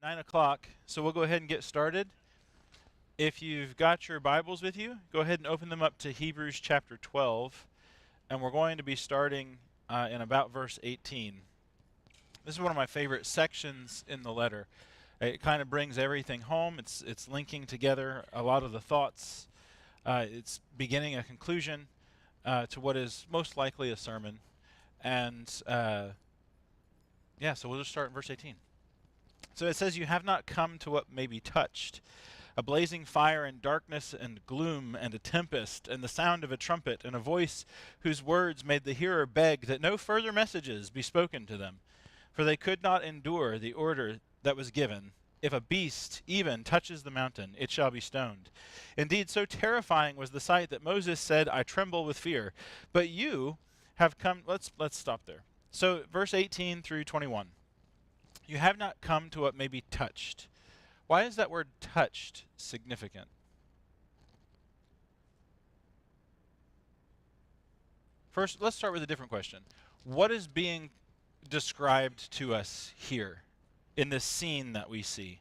9 o'clock, so we'll go ahead and get started. If you've got your Bibles with you, go ahead and open them up to Hebrews chapter 12, and we're going to be starting in about verse 18. This is one of my favorite sections in the letter. It kind of brings everything home. It's linking together a lot of the thoughts. It's beginning a conclusion to what is most likely a sermon. And so we'll just start in verse 18. So it says, "You have not come to what may be touched, a blazing fire and darkness and gloom and a tempest and the sound of a trumpet and a voice whose words made the hearer beg that no further messages be spoken to them. For they could not endure the order that was given. If a beast even touches the mountain, it shall be stoned. Indeed, so terrifying was the sight that Moses said, I tremble with fear. But you have come..." Let's stop there. So verse 18 through 21. You have not come to what may be touched. Why is that word touched significant? First, let's start with a different question. What is being described to us here in this scene that we see?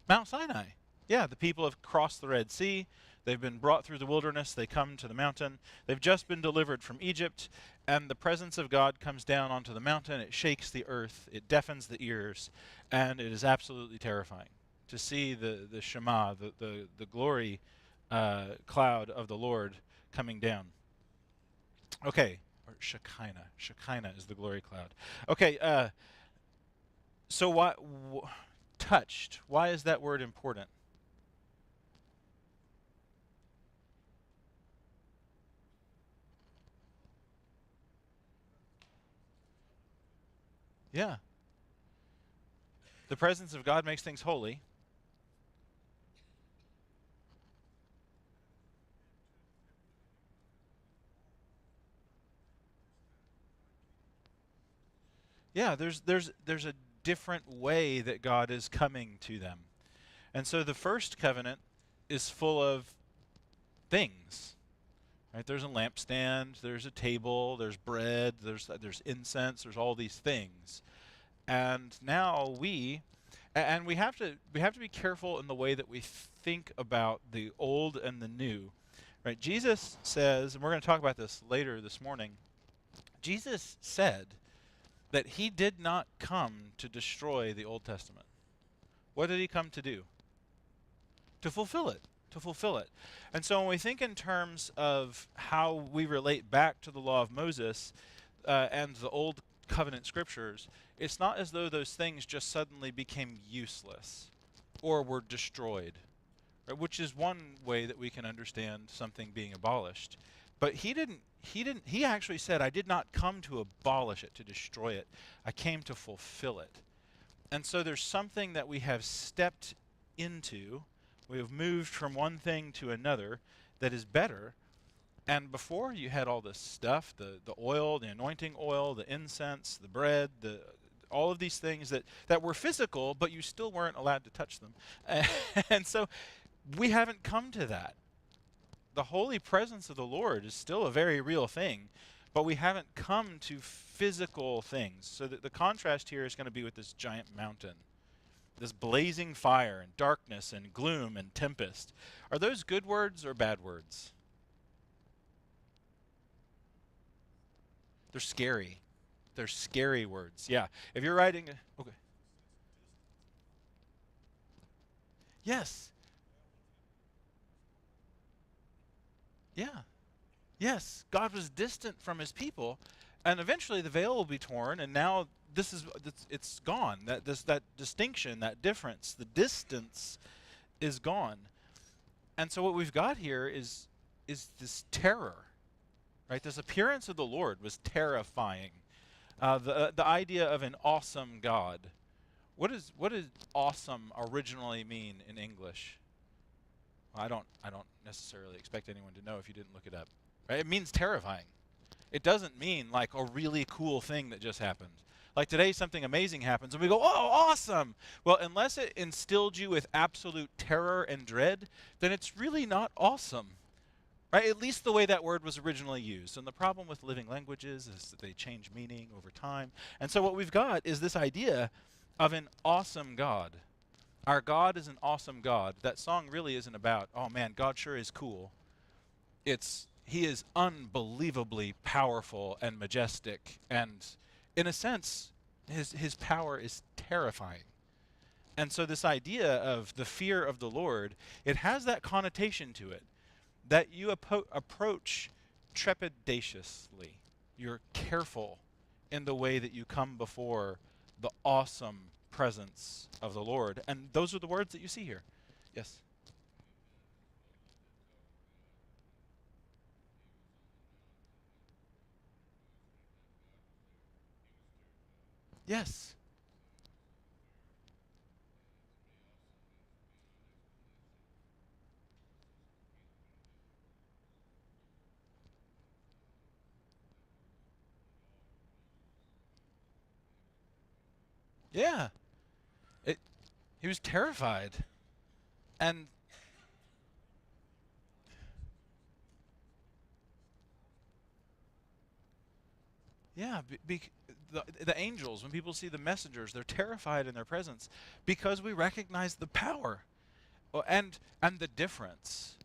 Mount Sinai. Yeah, the people have crossed the Red Sea. They've been brought through the wilderness. They come to the mountain. They've just been delivered from Egypt, and the presence of God comes down onto the mountain. It shakes the earth. It deafens the ears, and it is absolutely terrifying to see the Shema, the glory cloud of the Lord coming down. Okay, or Shekinah. Shekinah is the glory cloud. Okay, so why touched? Why is that word important? Yeah. The presence of God makes things holy. Yeah, there's a different way that God is coming to them. And so the first covenant is full of things. Right? There's a lampstand, there's a table, there's bread, there's incense, there's all these things. And now we have to be careful in the way that we think about the old and the new. Right? Jesus says, and we're going to talk about this later this morning. Jesus said that he did not come to destroy the Old Testament. What did he come to do? To fulfill it. To fulfill it. And so when we think in terms of how we relate back to the law of Moses and the Old Covenant scriptures, it's not as though those things just suddenly became useless or were destroyed, right? Which is one way that we can understand something being abolished. But he actually said, I did not come to abolish it, to destroy it. I came to fulfill it. And so there's something that we have stepped into. We have moved from one thing to another that is better. And before you had all this stuff, the oil, the anointing oil, the incense, the bread, all of these things that were physical, but you still weren't allowed to touch them. And so we haven't come to that. The holy presence of the Lord is still a very real thing, but we haven't come to physical things. So the contrast here is going to be with this giant mountain. This blazing fire and darkness and gloom and tempest. Are those good words or bad words? They're scary. They're scary words. Yeah. If you're writing... Okay. Yes. Yeah. Yes. God was distant from his people, and eventually the veil will be torn, and now it's gone. That distinction, that difference, the distance is gone. And so what we've got here is this terror, right? This appearance of the Lord was terrifying. The idea of an awesome God. What does awesome originally mean in English? Well, I don't necessarily expect anyone to know if you didn't look it up. Right? It means terrifying. It doesn't mean like a really cool thing that just happened. Like today something amazing happens and we go, oh, awesome! Well, unless it instilled you with absolute terror and dread, then it's really not awesome. right? At least the way that word was originally used. And the problem with living languages is that they change meaning over time. And so what we've got is this idea of an awesome God. Our God is an awesome God. That song really isn't about, oh man, God sure is cool. He is unbelievably powerful and majestic, and in a sense, his power is terrifying. And so this idea of the fear of the Lord, it has that connotation to it, that you approach trepidatiously. You're careful in the way that you come before the awesome presence of the Lord. And those are the words that you see here. Yes? Yes. Yeah. It, he was terrified. And yeah, the angels, when people see the messengers, they're terrified in their presence because we recognize the power. Well, and the difference,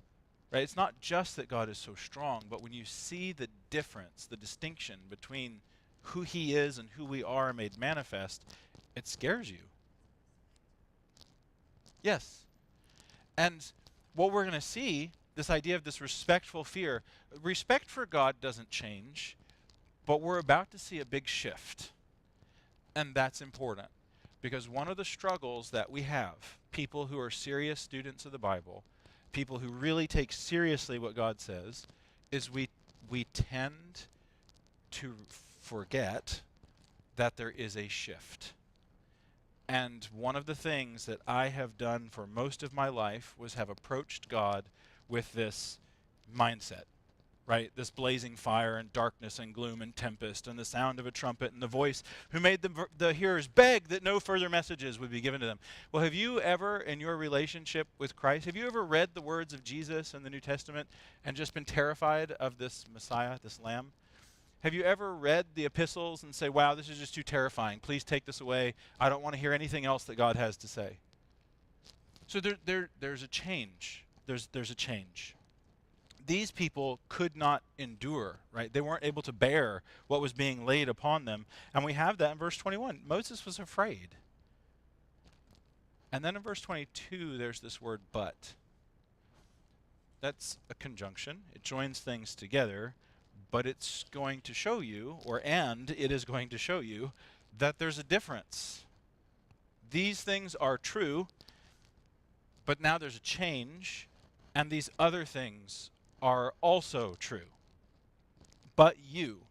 right? It's not just that God is so strong, but when you see the difference, the distinction between who he is and who we are made manifest, it scares you. Yes. And what we're going to see, this idea of this respectful fear, respect for God doesn't change, but we're about to see a big shift. And that's important because one of the struggles that we have, people who are serious students of the Bible, people who really take seriously what God says, is we tend to forget that there is a shift. And one of the things that I have done for most of my life was have approached God with this mindset, right? This blazing fire and darkness and gloom and tempest and the sound of a trumpet and the voice who made the hearers beg that no further messages would be given to them. Well, have you ever, in your relationship with Christ, have you ever read the words of Jesus in the New Testament and just been terrified of this Messiah, this Lamb? Have you ever read the epistles and say, wow, this is just too terrifying. Please take this away. I don't want to hear anything else that God has to say. So there's a change. There's a change. These people could not endure, right? They weren't able to bear what was being laid upon them. And we have that in verse 21. Moses was afraid. And then in verse 22, there's this word but. That's a conjunction. It joins things together. But it's going to show you, it is going to show you, that there's a difference. These things are true, but now there's a change, and these other things are also true. But you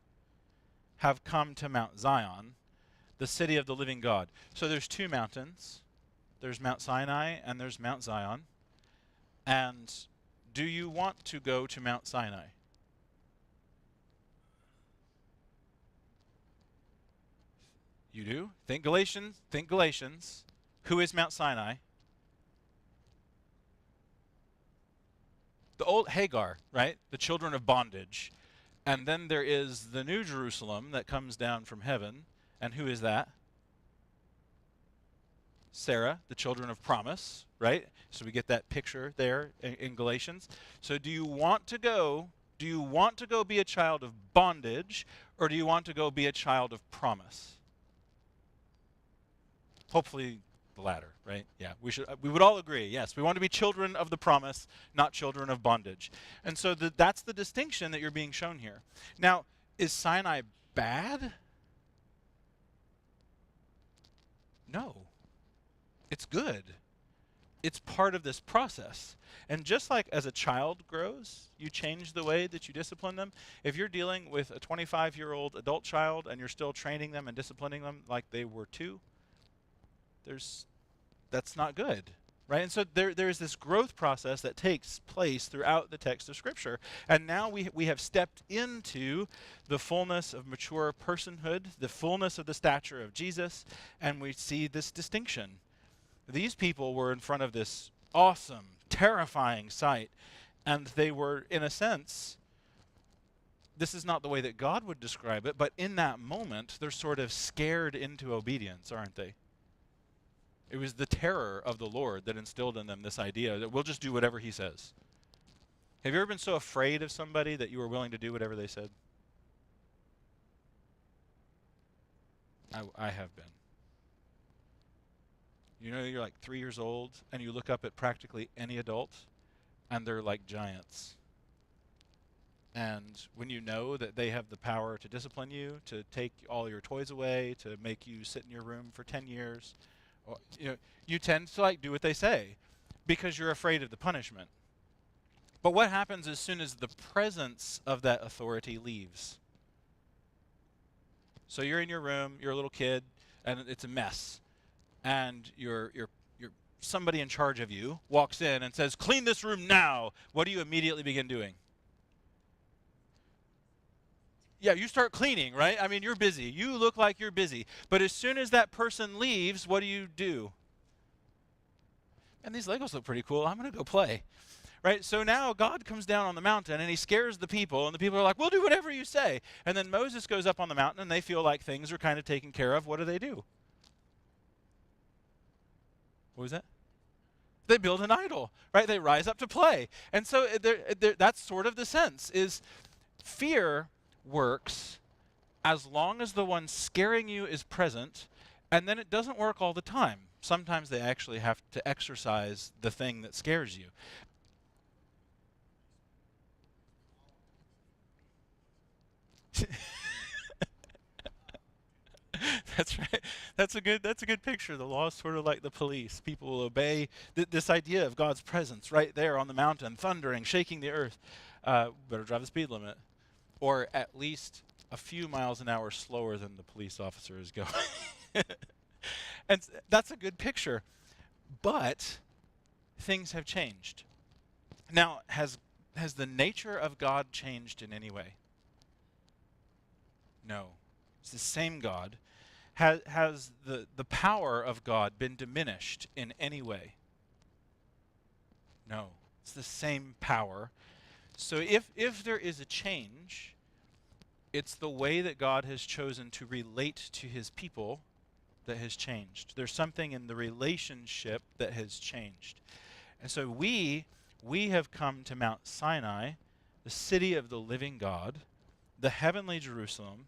have come to Mount Zion, the city of the living God. So there's two mountains. There's Mount Sinai and there's Mount Zion. And do you want to go to Mount Sinai? You do? Think Galatians. Think Galatians. Who is Mount Sinai? The old Hagar, right? The children of bondage. And then there is the New Jerusalem that comes down from heaven. And who is that? Sarah, the children of promise, right? So we get that picture there in Galatians. So do you want to go be a child of bondage, or do you want to go be a child of promise? Hopefully the latter, right? Yeah, we would all agree. Yes, we want to be children of the promise, not children of bondage. And so that's the distinction that you're being shown here. Now, is Sinai bad? No. It's good. It's part of this process. And just like as a child grows, you change the way that you discipline them. If you're dealing with a 25-year-old adult child and you're still training them and disciplining them like they were two, that's not good, right? And so there's this growth process that takes place throughout the text of Scripture. And now we have stepped into the fullness of mature personhood, the fullness of the stature of Jesus, and we see this distinction. These people were in front of this awesome, terrifying sight, And they were, in a sense, this is not the way that God would describe it, but in that moment, they're sort of scared into obedience, aren't they? It was the terror of the Lord that instilled in them this idea that we'll just do whatever he says. Have you ever been so afraid of somebody that you were willing to do whatever they said? I have been. You know, you're like 3 years old, and you look up at practically any adult, and they're like giants. And when you know that they have the power to discipline you, to take all your toys away, to make you sit in your room for 10 years, or, you tend to like do what they say because you're afraid of the punishment. But what happens as soon as the presence of that authority leaves? So you're in your room, you're a little kid, and it's a mess. And you're somebody in charge of you walks in and says, "Clean this room now." What do you immediately begin doing? Yeah, you start cleaning, right? I mean, you're busy. You look like you're busy. But as soon as that person leaves, what do? And these Legos look pretty cool. I'm going to go play. Right? So now God comes down on the mountain and he scares the people, and the people are like, "We'll do whatever you say." And then Moses goes up on the mountain and they feel like things are kind of taken care of. What do? What was that? They build an idol, right? They rise up to play. And so that's sort of the sense, is fear works as long as the one scaring you is present, and then it doesn't work all the time. Sometimes they actually have to exercise the thing that scares you. That's right. That's a good picture. The law is sort of like the police. People will obey this idea of God's presence right there on the mountain, thundering, shaking the earth. Better drive the speed limit, or at least a few miles an hour slower than the police officer is going. And that's a good picture. But things have changed. Now, has the nature of God changed in any way? No. It's the same God. Has the power of God been diminished in any way? No. It's the same power. So if there is a change, it's the way that God has chosen to relate to his people that has changed. There's something in the relationship that has changed. And so we have come to Mount Sinai, the city of the living God, the heavenly Jerusalem,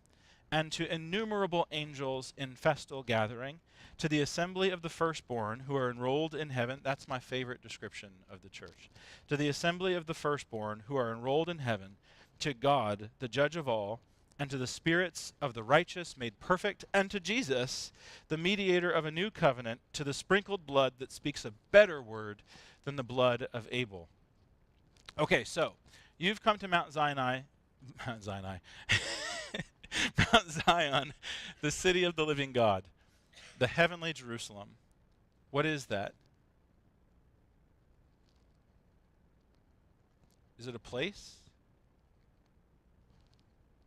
and to innumerable angels in festal gathering, to the assembly of the firstborn who are enrolled in heaven. That's my favorite description of the church. To the assembly of the firstborn who are enrolled in heaven, to God, the judge of all, and to the spirits of the righteous made perfect, and to Jesus, the mediator of a new covenant, to the sprinkled blood that speaks a better word than the blood of Abel. Okay, so you've come to Mount Sinai, Mount Zion, the city of the living God, the heavenly Jerusalem. What is that? Is it a place?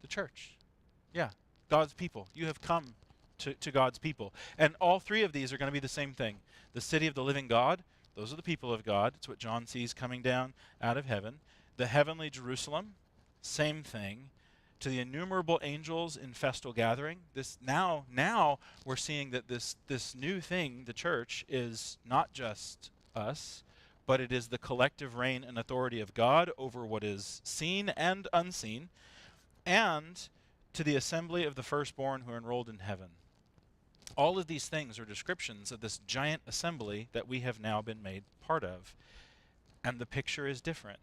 The church. Yeah, God's people. You have come to God's people. And all three of these are going to be the same thing. The city of the living God, those are the people of God. It's what John sees coming down out of heaven. The heavenly Jerusalem, same thing. To the innumerable angels in festal gathering. This now we're seeing that this new thing, the church, is not just us, but it is the collective reign and authority of God over what is seen and unseen. And to the assembly of the firstborn who are enrolled in heaven. All of these things are descriptions of this giant assembly that we have now been made part of. And the picture is different.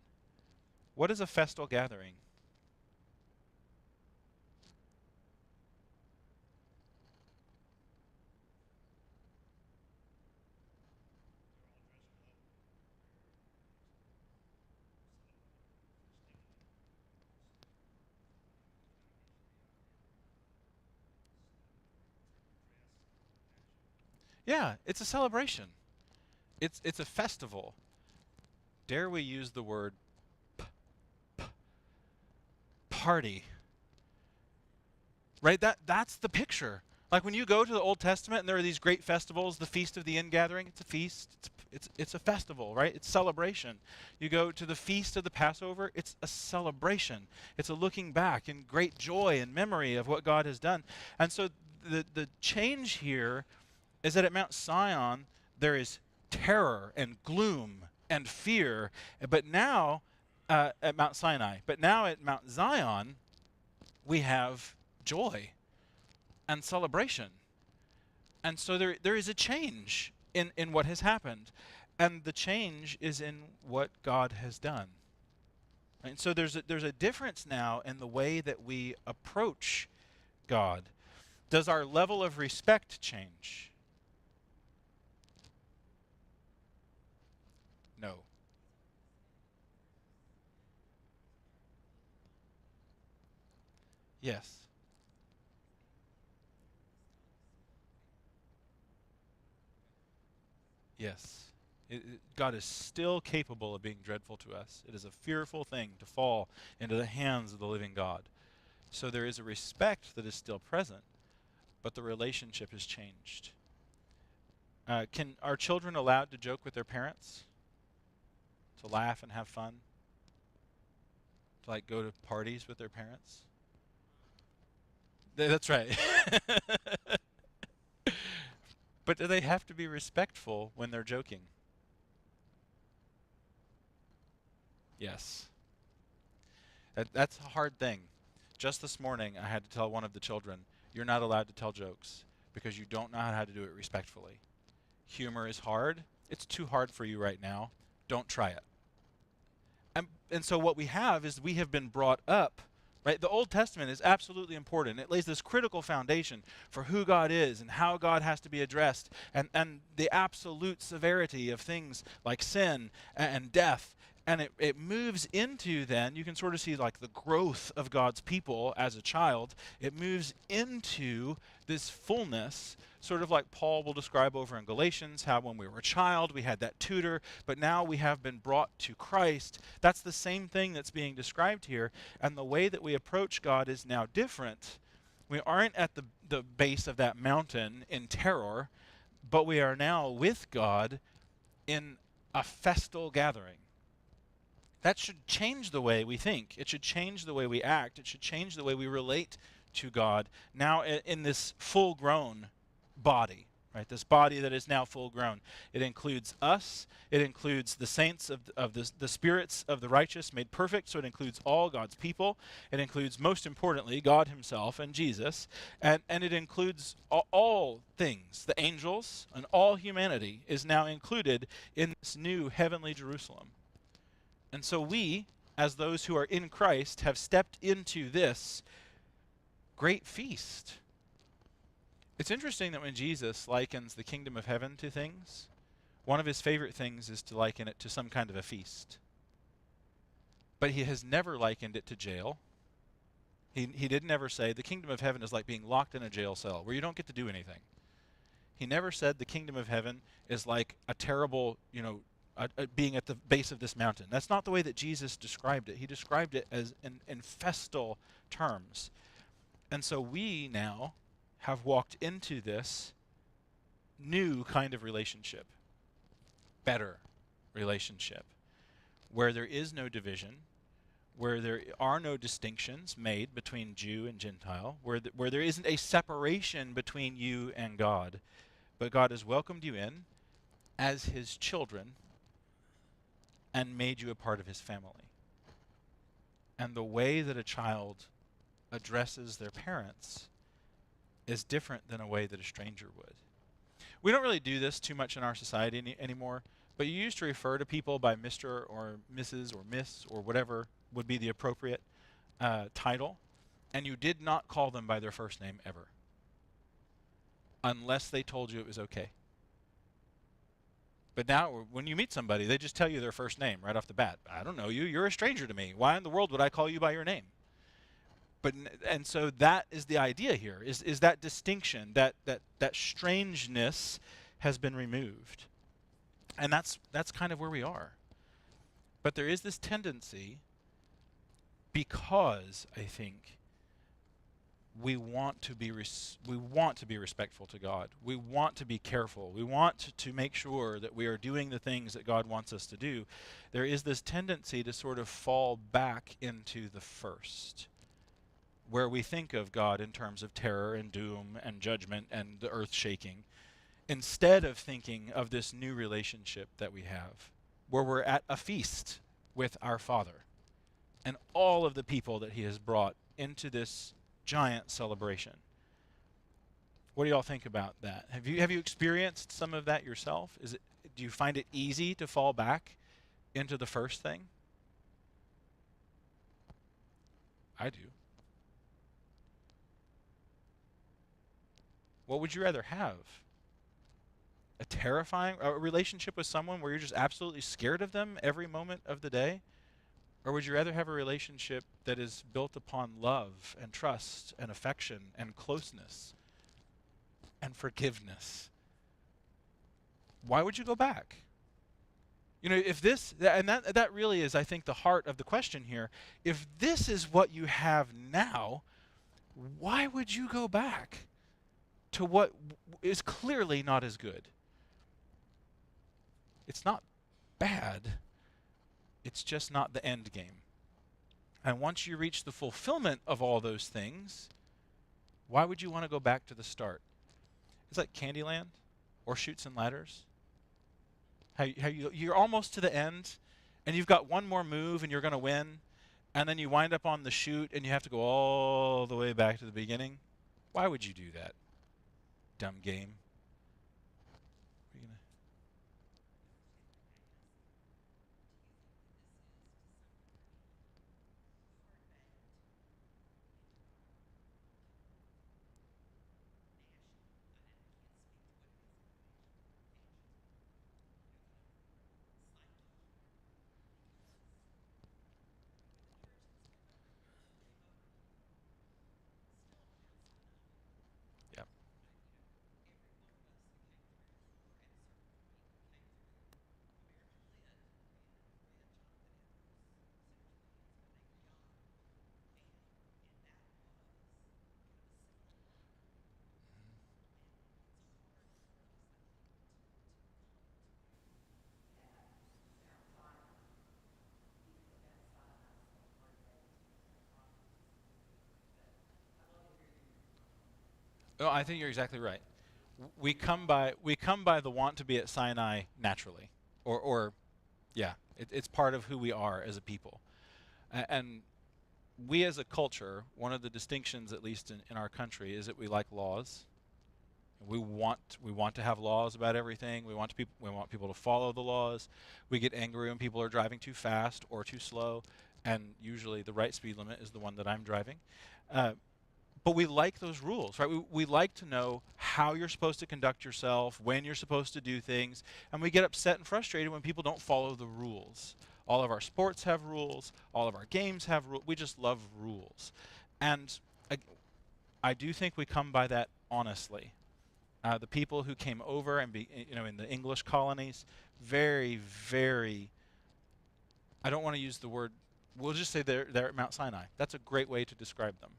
What is a festal gathering? Yeah, it's a celebration. It's a festival. Dare we use the word party? Right? That's the picture. Like when you go to the Old Testament and there are these great festivals, the Feast of the Ingathering, it's a feast. It's a festival, right? It's celebration. You go to the feast of the Passover, it's a celebration. It's a looking back in great joy and memory of what God has done. And so the change here is that at Mount Sion there is terror and gloom and fear, but now at Mount Sinai, but now at Mount Zion we have joy and celebration. And so there is a change in what has happened. And the change is in what God has done. And so there's a difference now in the way that we approach God. Does our level of respect change? No. Yes. Yes. God is still capable of being dreadful to us. It is a fearful thing to fall into the hands of the living God. So there is a respect that is still present, but the relationship has changed. Are children allowed to joke with their parents? To laugh and have fun? To like go to parties with their parents? That's right. But do they have to be respectful when they're joking? Yes. That's a hard thing. Just this morning, I had to tell one of the children, you're not allowed to tell jokes because you don't know how to do it respectfully. Humor is hard. It's too hard for you right now. Don't try it. And so what we have is we have been brought up, right? The Old Testament is absolutely important. It lays this critical foundation for who God is and how God has to be addressed and the absolute severity of things like sin and death. And it moves into then, you can sort of see like the growth of God's people as a child. It moves into this fullness, sort of like Paul will describe over in Galatians, how when we were a child we had that tutor, but now we have been brought to Christ. That's the same thing that's being described here. And the way that we approach God is now different. We aren't at the base of that mountain in terror, but we are now with God in a festal gathering. That should change the way we think. It should change the way we act. It should change the way we relate to God now in this full-grown body, right? This body that is now full-grown. It includes us. It includes the saints of the spirits of the righteous made perfect, so it includes all God's people. It includes, most importantly, God himself and Jesus, and it includes all things. The angels and all humanity is now included in this new heavenly Jerusalem. And so we, as those who are in Christ, have stepped into this great feast. It's interesting that when Jesus likens the kingdom of heaven to things, one of his favorite things is to liken it to some kind of a feast. But he has never likened it to jail. He didn't ever say the kingdom of heaven is like being locked in a jail cell where you don't get to do anything. He never said the kingdom of heaven is like a terrible, being at the base of this mountain. That's not the way that Jesus described it. He described it as in festal terms. And so we now have walked into this new kind of relationship, better relationship, where there is no division, where there are no distinctions made between Jew and Gentile, where there isn't a separation between you and God, but God has welcomed you in as his children and made you a part of his family. And the way that a child addresses their parents is different than a way that a stranger would. We don't really do this too much in our society anymore, but you used to refer to people by Mr. or Mrs. or Miss or whatever would be the appropriate title, and you did not call them by their first name ever, unless they told you it was okay. But now, when you meet somebody, they just tell you their first name right off the bat. I don't know you. You're a stranger to me. Why in the world would I call you by your name? And so that is the idea here, is that distinction, that strangeness has been removed. And that's kind of where we are. But there is this tendency, because, I think, we want to be respectful to God. We want to be careful. We want to make sure that we are doing the things that God wants us to do. There is this tendency to sort of fall back into the first, where we think of God in terms of terror and doom and judgment and the earth shaking, instead of thinking of this new relationship that we have, where we're at a feast with our Father and all of the people that he has brought into this giant celebration. What do y'all think about that? Have you experienced some of that yourself? Do you find it easy to fall back into the first thing? I do. What would you rather have? A relationship with someone where you're just absolutely scared of them every moment of the day? Or would you rather have a relationship that is built upon love and trust and affection and closeness and forgiveness? Why would you go back? You know, if this, and that really is, I think, the heart of the question here. If this is what you have now, why would you go back to what is clearly not as good? It's not bad. It's just not the end game. And once you reach the fulfillment of all those things, why would you want to go back to the start? It's like Candyland or Chutes and Ladders. How you're almost to the end, and you've got one more move, and you're going to win, and then you wind up on the chute, and you have to go all the way back to the beginning. Why would you do that? Dumb game. Yeah. Oh, I think you're exactly right. We come by the want to be at Sinai naturally, or yeah, it's part of who we are as a people, and we as a culture. One of the distinctions, at least in our country, is that we like laws. We want to have laws about everything. We want people to follow the laws. We get angry when people are driving too fast or too slow, and usually the right speed limit is the one that I'm driving. Uh, but we like those rules, right? We like to know how you're supposed to conduct yourself, when you're supposed to do things, and we get upset and frustrated when people don't follow the rules. All of our sports have rules. All of our games have rules. We just love rules, and I, I do think we come by that honestly. The people who came over and in the English colonies, very, very. I don't want to use the word. We'll just say they're at Mount Sinai. That's a great way to describe them.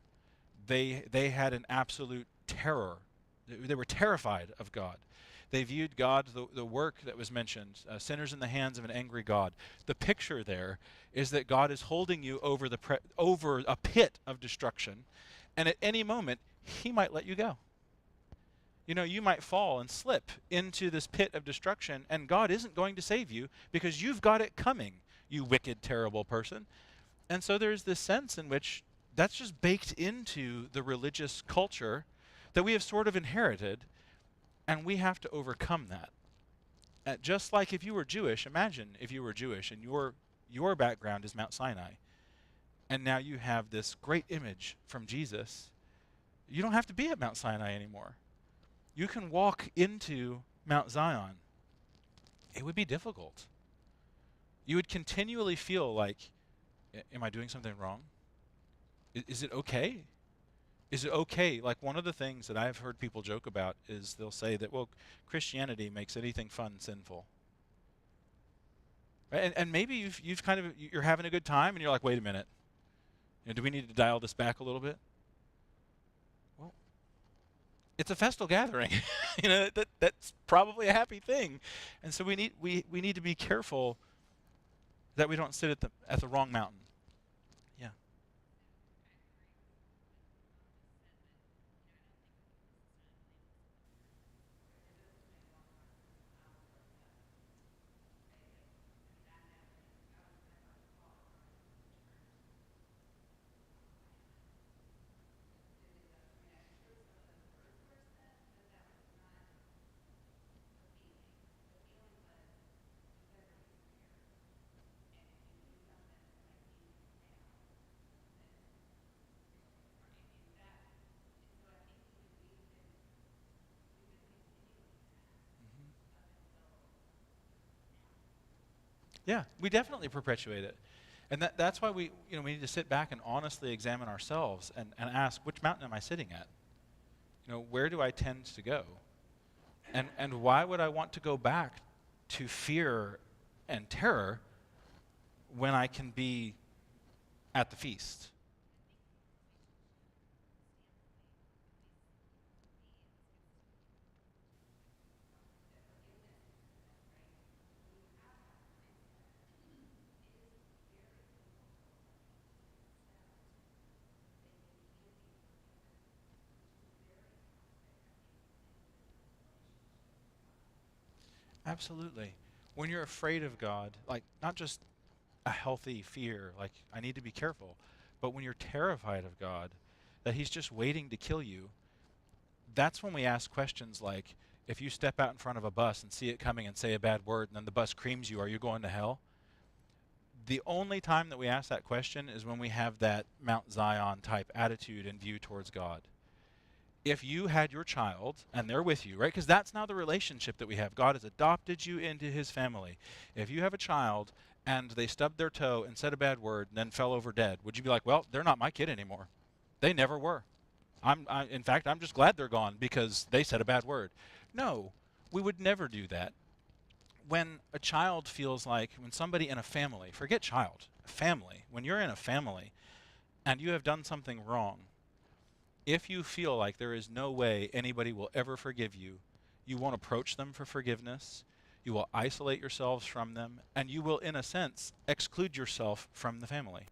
They had an absolute terror. They were terrified of God. They viewed God, the work that was mentioned, sinners in the hands of an angry God. The picture there is that God is holding you over a pit of destruction, and at any moment, he might let you go. You know, you might fall and slip into this pit of destruction, and God isn't going to save you because you've got it coming, you wicked, terrible person. And so there's this sense in which that's just baked into the religious culture that we have sort of inherited, and we have to overcome that. Just like if you were Jewish, imagine if you were Jewish and your background is Mount Sinai, and now you have this great image from Jesus. You don't have to be at Mount Sinai anymore. You can walk into Mount Zion. It would be difficult. You would continually feel like, am I doing something wrong? Is it okay? Is it okay? Like, one of the things that I've heard people joke about is they'll say that, well, Christianity makes anything fun sinful. Right? And maybe you're having a good time and you're like, wait a minute. Do we need to dial this back a little bit? it's a festal gathering. That's probably a happy thing. And so we need to be careful that we don't sit at the wrong mountain. Yeah. Yeah, we definitely perpetuate it. And that's why we need to sit back and honestly examine ourselves and ask, which mountain am I sitting at? Where do I tend to go? And why would I want to go back to fear and terror when I can be at the feast? Absolutely. When you're afraid of God, like not just a healthy fear, like I need to be careful, but when you're terrified of God, that He's just waiting to kill you, that's when we ask questions like, if you step out in front of a bus and see it coming and say a bad word and then the bus creams you, are you going to hell? The only time that we ask that question is when we have that Mount Zion type attitude and view towards God. If you had your child and they're with you, right? Because that's now the relationship that we have. God has adopted you into His family. If you have a child and they stubbed their toe and said a bad word and then fell over dead, would you be like, well, they're not my kid anymore? They never were. In fact, I'm just glad they're gone because they said a bad word. No, we would never do that. When a child feels like, when somebody in a family, forget child, family, when you're in a family and you have done something wrong, if you feel like there is no way anybody will ever forgive you, you won't approach them for forgiveness, you will isolate yourselves from them, and you will, in a sense, exclude yourself from the family.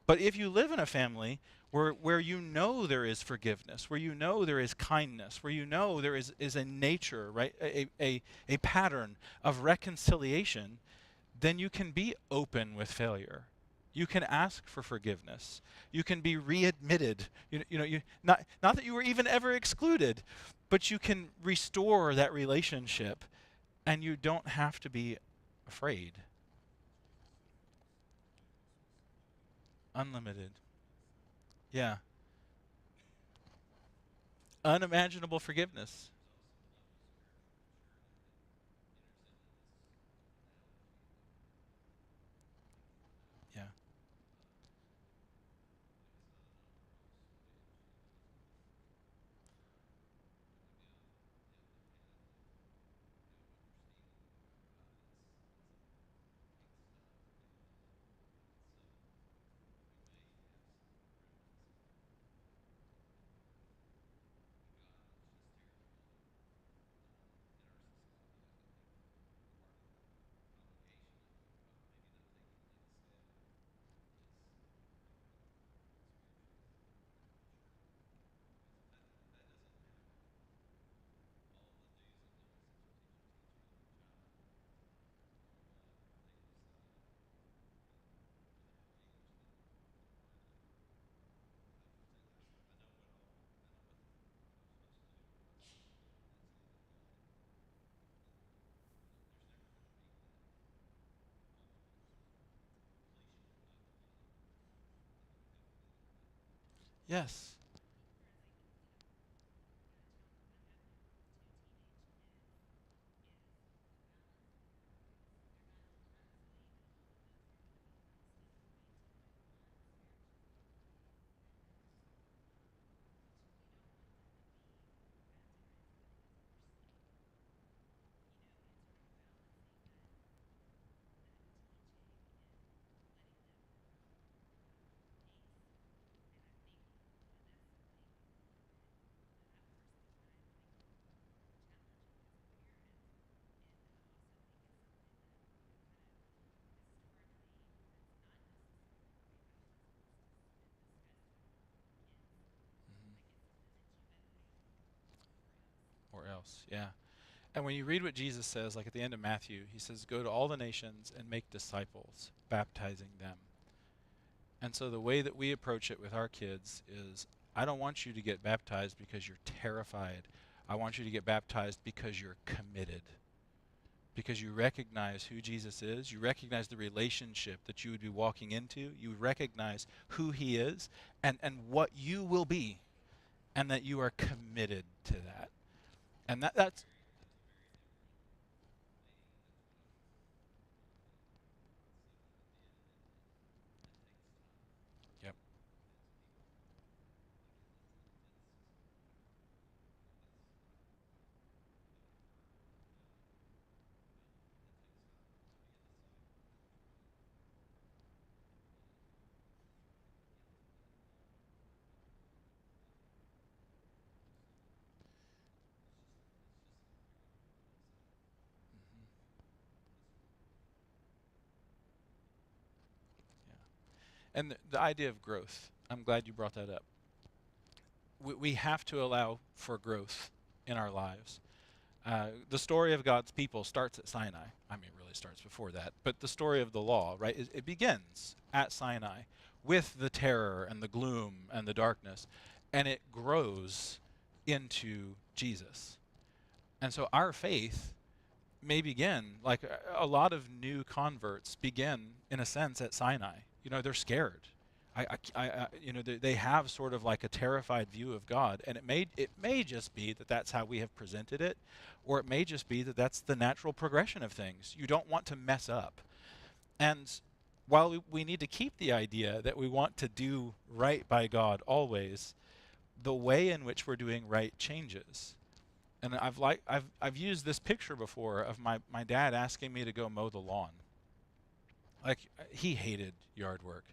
But if you live in a family where you know there is forgiveness, where you know there is kindness, where you know there is a nature, right, a pattern of reconciliation, then you can be open with failure. You can ask for forgiveness. You can be readmitted. Not that you were even ever excluded, but you can restore that relationship, and you don't have to be afraid. Unlimited. Yeah. Unimaginable forgiveness. Yeah. Yes. else. Yeah. And when you read what Jesus says, like at the end of Matthew, he says, go to all the nations and make disciples, baptizing them. And so the way that we approach it with our kids is, I don't want you to get baptized because you're terrified. I want you to get baptized because you're committed. Because you recognize who Jesus is. You recognize the relationship that you would be walking into. You recognize who he is and what you will be. And that you are committed to that. And that's... Yep. And the idea of growth, I'm glad you brought that up. We have to allow for growth in our lives. The story of God's people starts at Sinai. I mean, it really starts before that. But the story of the law, right, it begins at Sinai with the terror and the gloom and the darkness. And it grows into Jesus. And so our faith may begin, like a lot of new converts begin, in a sense, at Sinai. You know, they're scared. They have sort of like a terrified view of God, and it may just be that that's how we have presented it, or it may just be that that's the natural progression of things. You don't want to mess up. And while we need to keep the idea that we want to do right by God always, the way in which we're doing right changes. And I've used this picture before of my dad asking me to go mow the lawn. Like, he hated yard work,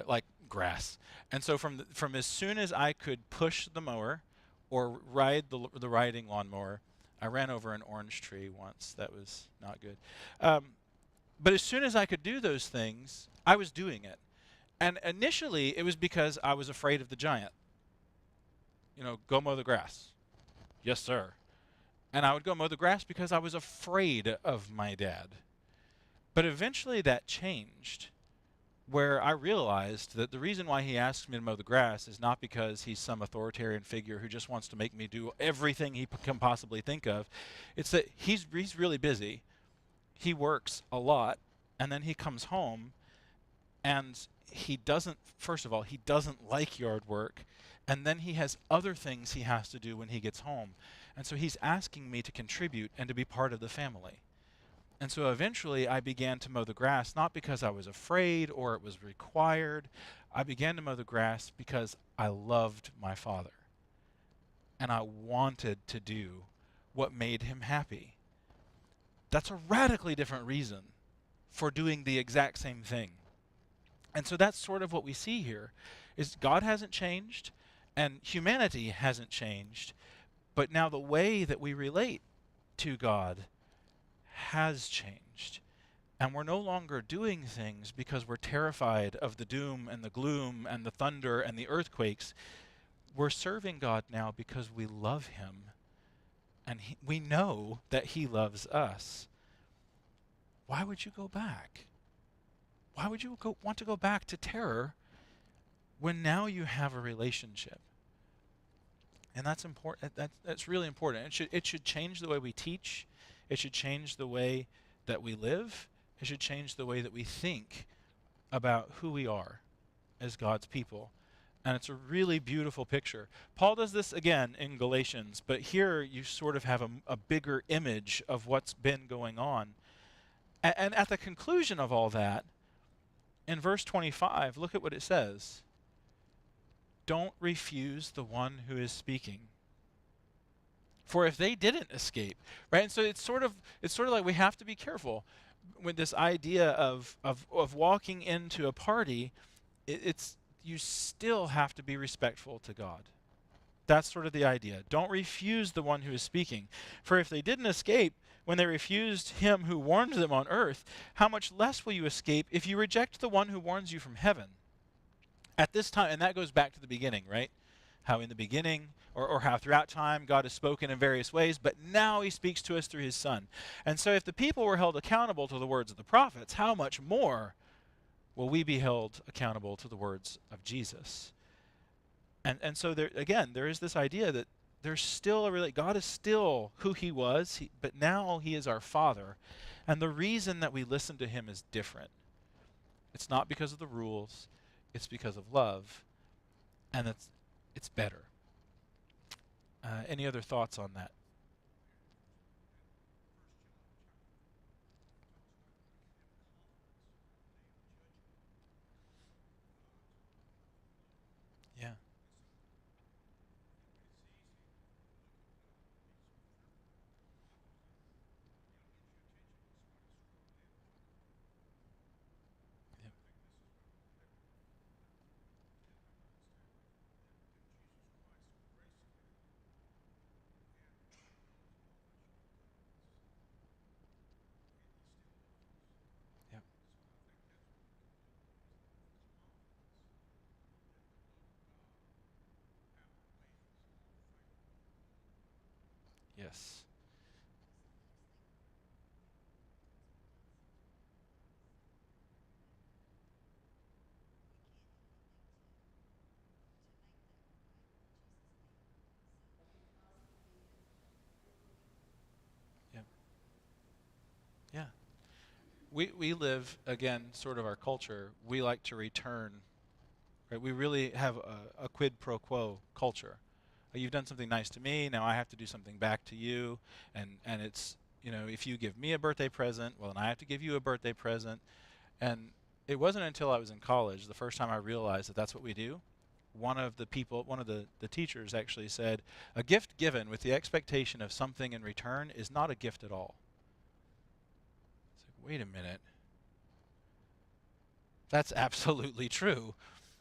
like grass. And so from as soon as I could push the mower or ride the riding lawnmower, I ran over an orange tree once. That was not good. But as soon as I could do those things, I was doing it. And initially, it was because I was afraid of the giant. You know, go mow the grass. Yes, sir. And I would go mow the grass because I was afraid of my dad. But eventually that changed, where I realized that the reason why he asks me to mow the grass is not because he's some authoritarian figure who just wants to make me do everything he can possibly think of. It's that he's really busy. He works a lot, and then he comes home, and first of all, he doesn't like yard work, and then he has other things he has to do when he gets home. And so he's asking me to contribute and to be part of the family. And so eventually I began to mow the grass, not because I was afraid or it was required. I began to mow the grass because I loved my father. And I wanted to do what made him happy. That's a radically different reason for doing the exact same thing. And so that's sort of what we see here, is God hasn't changed and humanity hasn't changed, but now the way that we relate to God has changed. And we're no longer doing things because we're terrified of the doom and the gloom and the thunder and the earthquakes. We're serving God now because we love him and we know that he loves us. Why would you go back? Why would you want to go back to terror when now you have a relationship? And that's important. That's really important. It should change the way we teach. It should change the way that we live. It should change the way that we think about who we are as God's people. And it's a really beautiful picture. Paul does this again in Galatians, but here you sort of have a bigger image of what's been going on. And at the conclusion of all that, in verse 25, look at what it says. Don't refuse the one who is speaking. For if they didn't escape, right? And so it's sort of like we have to be careful with this idea of walking into a party. It's you still have to be respectful to God. That's sort of the idea. Don't refuse the one who is speaking. For if they didn't escape when they refused him who warned them on earth, how much less will you escape if you reject the one who warns you from heaven? At this time, and that goes back to the beginning, right? how in the beginning or how throughout time God has spoken in various ways, but now he speaks to us through his Son. And so if the people were held accountable to the words of the prophets, how much more will we be held accountable to the words of Jesus? And so there again, there is this idea that there's still God is still who he was, but now he is our Father. And the reason that we listen to him is different. It's not because of the rules, it's because of love. And it's better. Any other thoughts on that? Yeah. Yep. Yep. Yes. Yep. Yeah. We live, again, sort of our culture, we like to return, right? We really have a quid pro quo culture. You've done something nice to me, now I have to do something back to you. And it's, if you give me a birthday present, well, then I have to give you a birthday present. And it wasn't until I was in college, the first time I realized that that's what we do. One of the teachers actually said, a gift given with the expectation of something in return is not a gift at all. It's like, wait a minute. That's absolutely true.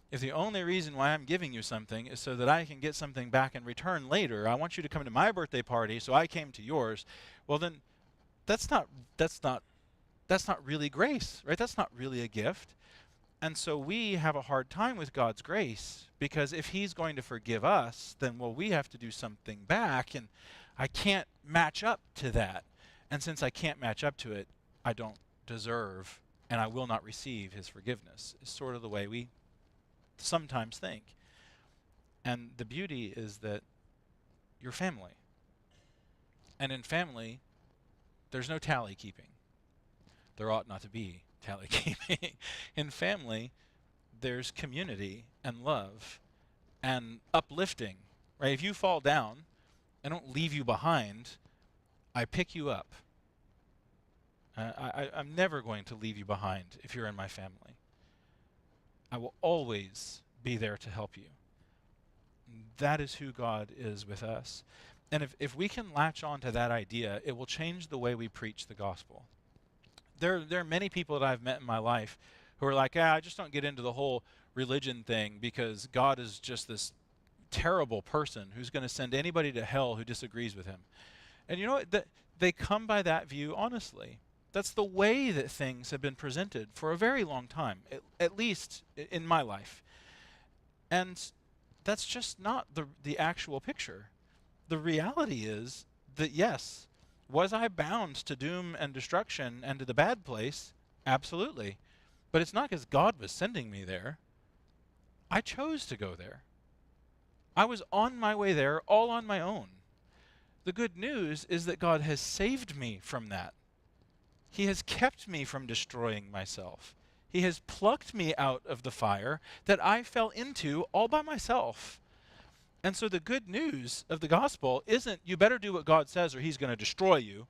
If the only reason why I'm giving you something is so that I can get something back in return later, I want you to come to my birthday party, so I came to yours. Well, then that's not that's not that's not really grace, right? That's not really a gift. And so we have a hard time with God's grace, because if he's going to forgive us, then we have to do something back, and I can't match up to that. And since I can't match up to it, I don't deserve and I will not receive his forgiveness. It's sort of the way we sometimes think. And the beauty is that you're family. And in family, there's no tally keeping. There ought not to be tally keeping. In family, there's community and love and uplifting. Right? If you fall down, I don't leave you behind. I pick you up. I'm never going to leave you behind if you're in my family. I will always be there to help you. That is who God is with us. And if we can latch on to that idea, it will change the way we preach the gospel. There are many people that I've met in my life who are like, I just don't get into the whole religion thing because God is just this terrible person who's going to send anybody to hell who disagrees with him. And you know what? They come by that view honestly. That's the way that things have been presented for a very long time, at least in my life. And that's just not the actual picture. The reality is that, yes, was I bound to doom and destruction and to the bad place? Absolutely. But it's not because God was sending me there. I chose to go there. I was on my way there all on my own. The good news is that God has saved me from that. He has kept me from destroying myself. He has plucked me out of the fire that I fell into all by myself. And so the good news of the gospel isn't you better do what God says or he's going to destroy you.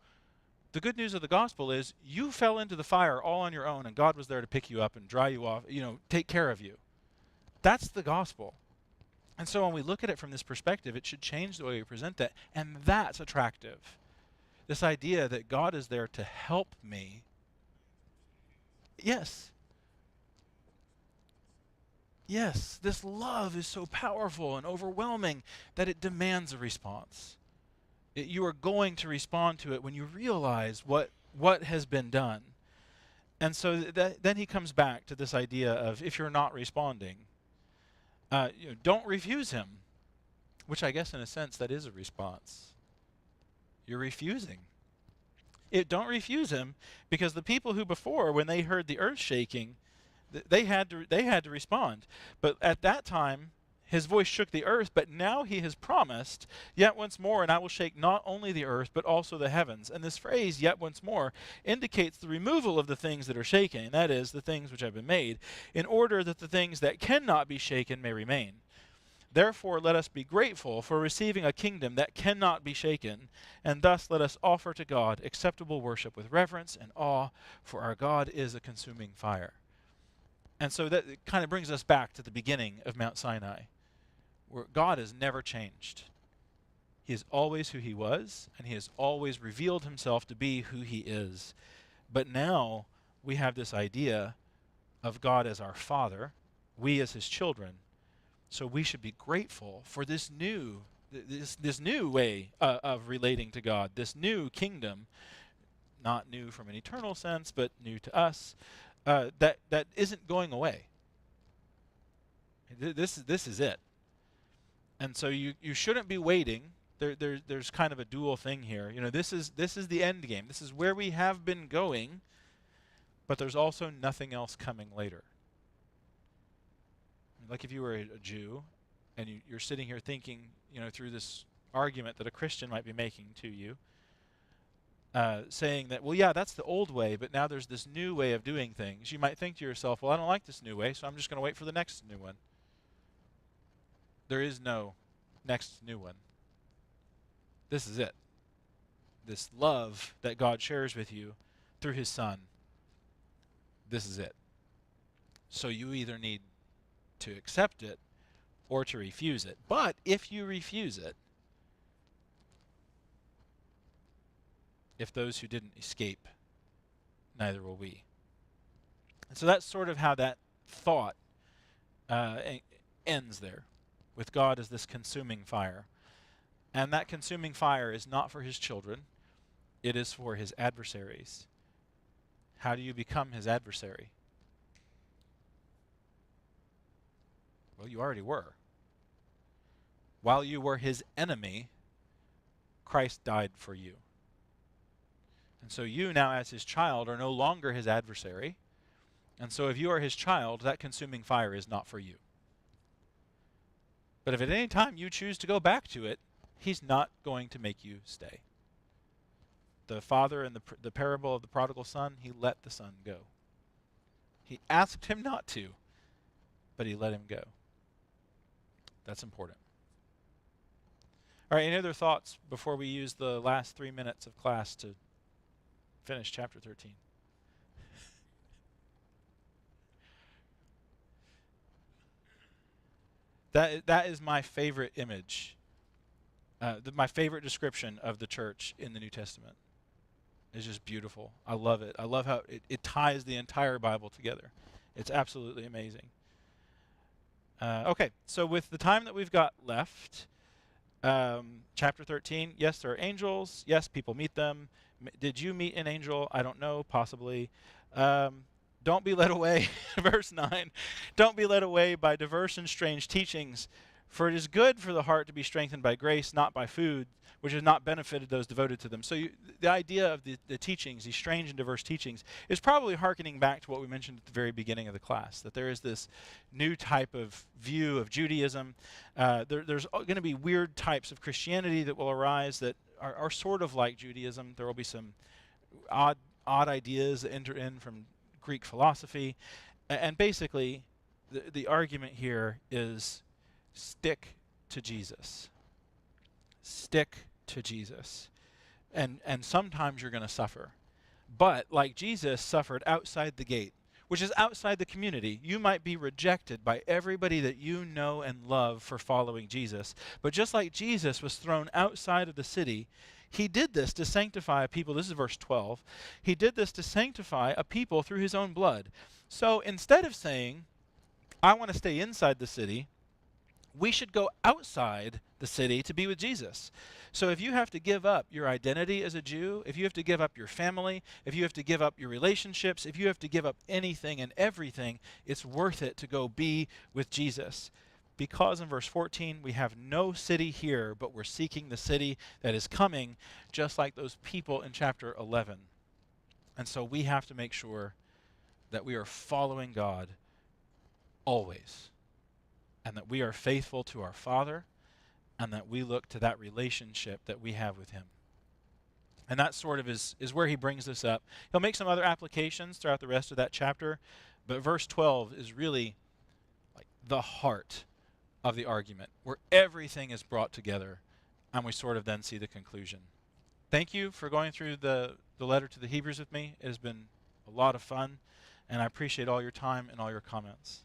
The good news of the gospel is you fell into the fire all on your own and God was there to pick you up and dry you off, take care of you. That's the gospel. And so when we look at it from this perspective, it should change the way we present that. And that's attractive. This idea that God is there to help me. Yes. Yes, this love is so powerful and overwhelming that it demands a response. You are going to respond to it when you realize what has been done. And so then he comes back to this idea of if you're not responding, don't refuse him. Which I guess in a sense that is a response. You're refusing. Don't refuse him, because the people who before, when they heard the earth shaking, they had to respond. But at that time, his voice shook the earth, but now he has promised, yet once more, and I will shake not only the earth, but also the heavens. And this phrase, yet once more, indicates the removal of the things that are shaken, that is, the things which have been made, in order that the things that cannot be shaken may remain. Therefore let us be grateful for receiving a kingdom that cannot be shaken, and thus let us offer to God acceptable worship with reverence and awe, for our God is a consuming fire. And so that kind of brings us back to the beginning of Mount Sinai, where God has never changed. He is always who he was, and he has always revealed himself to be who he is. But now we have this idea of God as our Father, we as his children. So we should be grateful for this new way of relating to God, this new kingdom, not new from an eternal sense, but new to us, that isn't going away. This is it. And so you shouldn't be waiting. There's kind of a dual thing here. This is the end game. This is where we have been going, but there's also nothing else coming later. Like if you were a Jew and you're sitting here thinking, through this argument that a Christian might be making to you, saying that, well, yeah, that's the old way, but now there's this new way of doing things. You might think to yourself, well, I don't like this new way, so I'm just going to wait for the next new one. There is no next new one. This is it. This love that God shares with you through his Son. This is it. So you either need to accept it or to refuse it. But if you refuse it, if those who didn't escape, neither will we. And so that's sort of how that thought ends there, with God as this consuming fire. And that consuming fire is not for his children, it is for his adversaries. How do you become his adversary? Well, you already were. While you were his enemy, Christ died for you. And so you now, as his child, are no longer his adversary. And so if you are his child, that consuming fire is not for you. But if at any time you choose to go back to it, he's not going to make you stay. The father in the parable of the prodigal son, he let the son go. He asked him not to, but he let him go. That's important. All right, any other thoughts before we use the last 3 minutes of class to finish chapter 13? That is my favorite image, my favorite description of the church in the New Testament. It's just beautiful. I love it. I love how it ties the entire Bible together. It's absolutely amazing. Okay, so with the time that we've got left, chapter 13, yes, there are angels. Yes, people meet them. Did you meet an angel? I don't know, possibly. Don't be led away, verse 9. Don't be led away by diverse and strange teachings, for it is good for the heart to be strengthened by grace, not by food, which has not benefited those devoted to them. So the idea of the teachings, these strange and diverse teachings, is probably hearkening back to what we mentioned at the very beginning of the class, that there is this new type of view of Judaism. There's going to be weird types of Christianity that will arise that are sort of like Judaism. There will be some odd ideas that enter in from Greek philosophy. And basically, the argument here is stick to Jesus. Stick to Jesus. And sometimes you're going to suffer. But like Jesus suffered outside the gate, which is outside the community, you might be rejected by everybody that you know and love for following Jesus. But just like Jesus was thrown outside of the city, he did this to sanctify a people. This is verse 12. He did this to sanctify a people through his own blood. So instead of saying, I want to stay inside the city, we should go outside the city to be with Jesus. So if you have to give up your identity as a Jew, if you have to give up your family, if you have to give up your relationships, if you have to give up anything and everything, it's worth it to go be with Jesus. Because in verse 14, we have no city here, but we're seeking the city that is coming, just like those people in chapter 11. And so we have to make sure that we are following God always, and that we are faithful to our Father, and that we look to that relationship that we have with him. And that sort of is where he brings this up. He'll make some other applications throughout the rest of that chapter, but verse 12 is really like the heart of the argument, where everything is brought together, and we sort of then see the conclusion. Thank you for going through the letter to the Hebrews with me. It has been a lot of fun, and I appreciate all your time and all your comments.